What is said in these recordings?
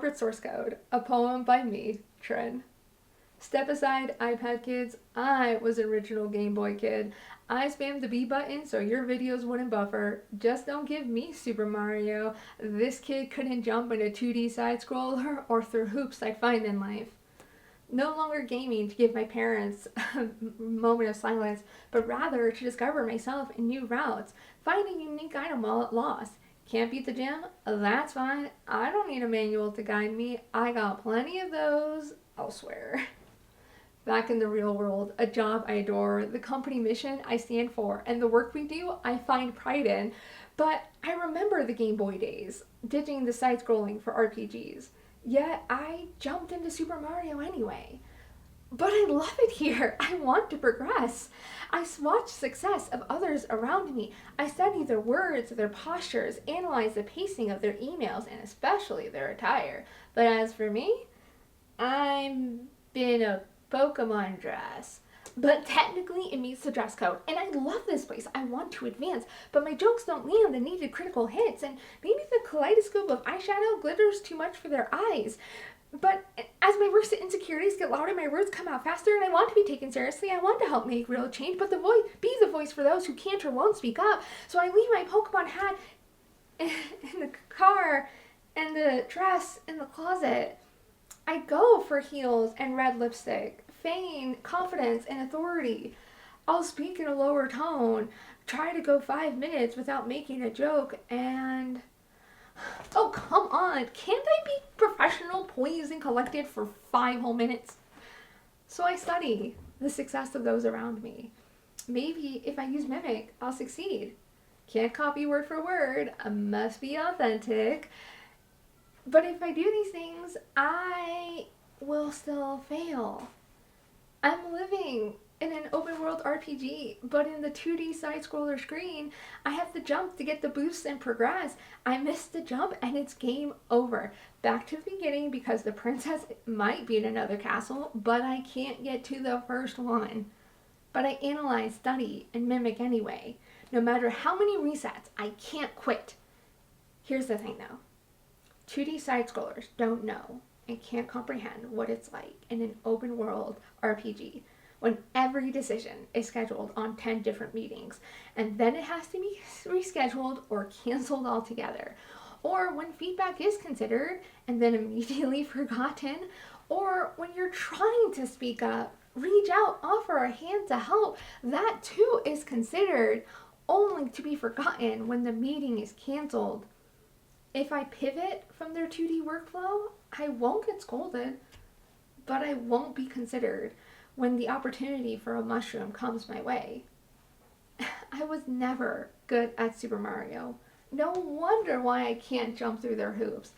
Corporate Source Code, a poem by me, Trin. Step aside, iPad kids. I was an original Game Boy kid. I spammed the B button so your videos wouldn't buffer. Just don't give me Super Mario. This kid couldn't jump in a 2D side scroller or through hoops I find in life. No longer gaming to give my parents a moment of silence, but rather to discover myself in new routes, find a unique item while at lost. Can't beat the gym? That's fine. I don't need a manual to guide me. I got plenty of those elsewhere. Back in the real world, a job I adore, the company mission I stand for, and the work we do I find pride in. But I remember the Game Boy days, ditching the side scrolling for RPGs. Yet I jumped into Super Mario anyway. But I love it here. I want to progress. I watch success of others around me. I study their words, their postures, analyze the pacing of their emails, and especially their attire. But as for me, I'm been a Pokemon dress. But technically, it meets the dress code. And I love this place. I want to advance. But my jokes don't land the needed critical hits. And maybe the kaleidoscope of eyeshadow glitters too much for their eyes. But as my worst insecurities get louder, my words come out faster, and I want to be taken seriously. I want to help make real change, but be the voice for those who can't or won't speak up. So I leave my Pokemon hat in the car and the dress in the closet. I go for heels and red lipstick, feign confidence and authority. I'll speak in a lower tone, try to go 5 minutes without making a joke, and oh, come on. Can't I be professional, poised, and collected for 5 whole minutes? So I study the success of those around me. Maybe if I use Mimic, I'll succeed. Can't copy word for word. I must be authentic. But if I do these things, I will still fail. I'm living in an open world RPG, but in the 2D side scroller screen, I have to jump to get the boosts and progress. I missed the jump and it's game over. Back to the beginning because the princess might be in another castle, but I can't get to the first one. But I analyze, study, and mimic anyway. No matter how many resets, I can't quit. Here's the thing though. 2D side scrollers don't know and can't comprehend what it's like in an open world RPG when every decision is scheduled on 10 different meetings and then it has to be rescheduled or canceled altogether. Or when feedback is considered and then immediately forgotten. Or when you're trying to speak up, reach out, offer a hand to help. That too is considered only to be forgotten when the meeting is canceled. If I pivot from their 2D workflow, I won't get scolded, but I won't be considered when the opportunity for a mushroom comes my way. I was never good at Super Mario. No wonder why I can't jump through their hoops.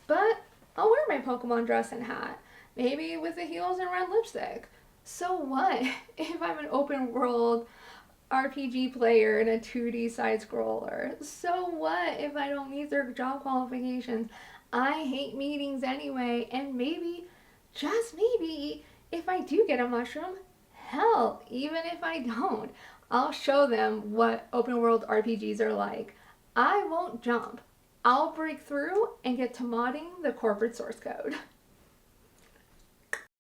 But I'll wear my Pokemon dress and hat, maybe with the heels and red lipstick. So what if I'm an open world RPG player in a 2D side scroller? So what if I don't meet their job qualifications? I hate meetings anyway, and maybe, just maybe, if I do get a mushroom, hell, even if I don't, I'll show them what open world RPGs are like. I won't jump. I'll break through and get to modding the corporate source code.